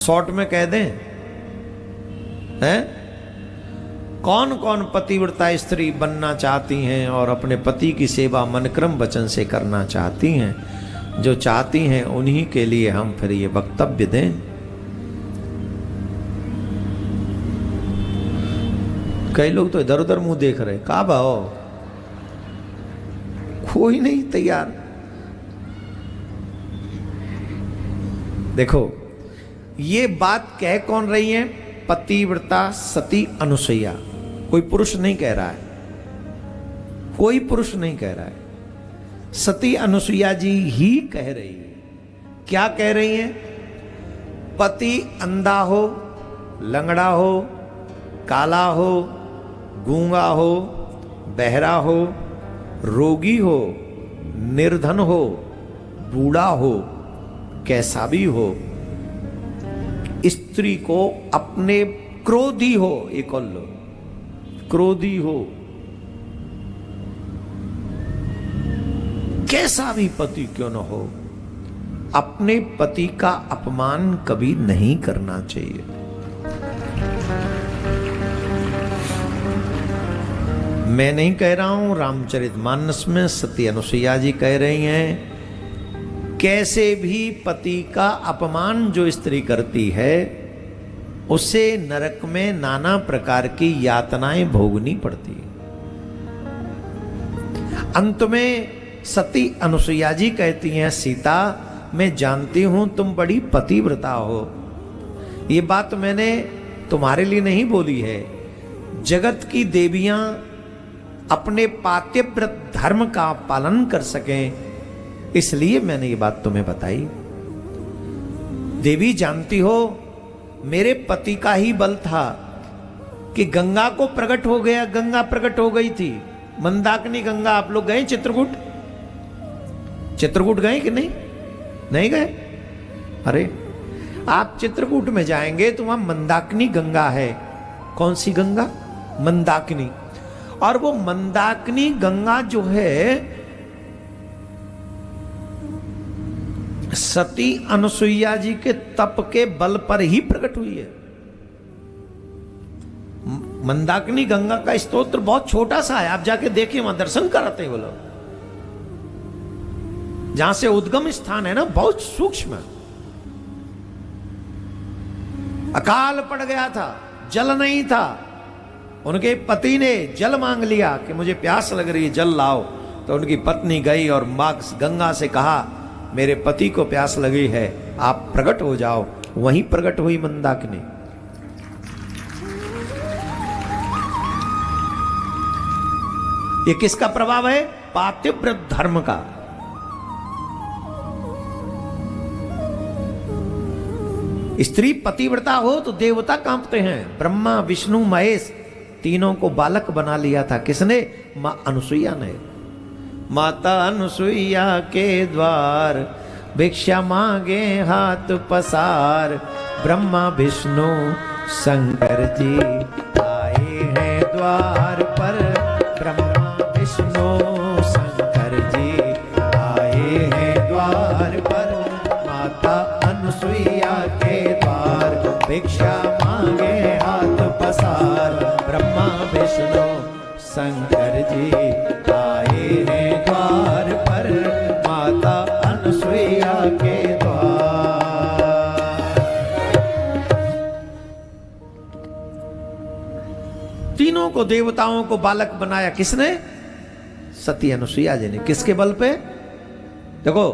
Short में कह दें हैं? कौन कौन पतिव्रता स्त्री बनना चाहती हैं और अपने पति की सेवा मनक्रम वचन से करना चाहती हैं? जो चाहती हैं उन्हीं के लिए हम फिर ये वक्तव्य दें। कई लोग तो इधर उधर मुंह देख रहे, का भाव, कोई नहीं तैयार। देखो ये बात कह कौन रही है? पतिव्रता सती अनुसुईया। कोई पुरुष नहीं कह रहा है, कोई पुरुष नहीं कह रहा है, सती अनुसुईया जी ही कह रही है। क्या कह रही है? पति अंधा हो, लंगड़ा हो, काला हो, गूंगा हो, बहरा हो, रोगी हो, निर्धन हो, बूढ़ा हो, कैसा भी हो, स्त्री को अपने क्रोधी हो, एक और लो, क्रोधी हो, कैसा भी पति क्यों न हो, अपने पति का अपमान कभी नहीं करना चाहिए। मैं नहीं कह रहा हूं, रामचरितमानस में सती अनुसुईया जी कह रही हैं, कैसे भी पति का अपमान जो स्त्री करती है उसे नरक में नाना प्रकार की यातनाएं भोगनी पड़ती है। अंत में सती अनुसुईया जी कहती हैं, सीता मैं जानती हूं तुम बड़ी पतिव्रता हो, ये बात मैंने तुम्हारे लिए नहीं बोली है। जगत की देवियां अपने पातिव्रत धर्म का पालन कर सकें इसलिए मैंने ये बात तुम्हें बताई। देवी जानती हो मेरे पति का ही बल था कि गंगा को प्रकट हो गया, गंगा प्रकट हो गई थी, मंदाकिनी गंगा। आप लोग गए चित्रकूट? चित्रकूट गए कि नहीं? नहीं गए? अरे आप चित्रकूट में जाएंगे तो वहां मंदाकिनी गंगा है। कौन सी गंगा? मंदाकिनी। और वो मंदाकिनी गंगा जो है सती अनुसुईया जी के तप के बल पर ही प्रकट हुई है। मंदाकिनी गंगा का स्तोत्र बहुत छोटा सा है, आप जाके देखिए, वहां दर्शन कराते हैं वो लोग। जहां से उद्गम स्थान है ना, बहुत सूक्ष्म। अकाल पड़ गया था, जल नहीं था, उनके पति ने जल मांग लिया कि मुझे प्यास लग रही है, जल लाओ। तो उनकी पत्नी गई और मां गंगा से कहा मेरे पति को प्यास लगी है, आप प्रकट हो जाओ। वहीं प्रकट हुई मंदाकिनी। ये किसका प्रभाव है? पातिव्रत धर्म का। स्त्री पतिव्रता हो तो देवता कांपते हैं। ब्रह्मा विष्णु महेश तीनों को बालक बना लिया था। किसने? मां अनुसुईया ने। माता अनुसुईया के द्वार भिक्षा मांगे हाथ पसार, ब्रह्मा विष्णु शंकर जी आए हैं द्वार पर, ब्रह्मा विष्णु शंकर जी आए हैं द्वार पर, माता अनुसुईया के द्वार भिक्षा मांगे हाथ पसार, ब्रह्मा विष्णु शंकर जी आए हैं द्वार पर, माता अनुसुईया के द्वार। तीनों को देवताओं को बालक बनाया किसने? सती अनुसुईया जी ने। किसके बल पे? देखो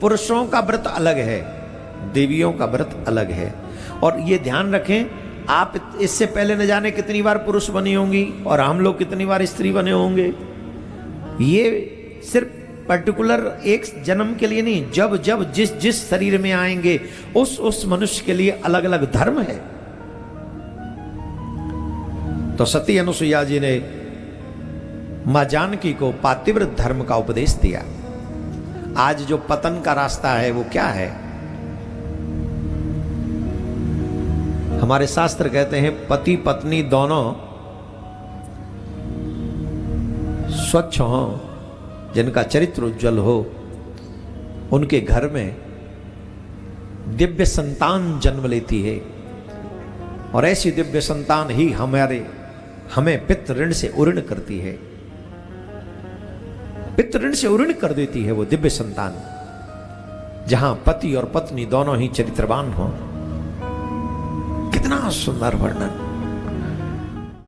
पुरुषों का व्रत अलग है, देवियों का व्रत अलग है। और ये ध्यान रखें, आप इससे पहले न जाने कितनी बार पुरुष बनी होंगी और हम लोग कितनी बार स्त्री बने होंगे। ये सिर्फ पर्टिकुलर एक जन्म के लिए नहीं, जब जब जिस जिस शरीर में आएंगे उस मनुष्य के लिए अलग अलग धर्म है। तो सती अनुसुईया जी ने मां जानकी को पातिव्रत धर्म का उपदेश दिया। आज जो पतन का रास्ता है वो क्या है? हमारे शास्त्र कहते हैं पति पत्नी दोनों स्वच्छ हो, जिनका चरित्र उज्जवल हो, उनके घर में दिव्य संतान जन्म लेती है और ऐसी दिव्य संतान ही हमें पितृ ऋण से उऋण करती है, पितृ ऋण से उऋण कर देती है वो दिव्य संतान, जहां पति और पत्नी दोनों ही चरित्रवान हो। कितना सुंदर वर्णन।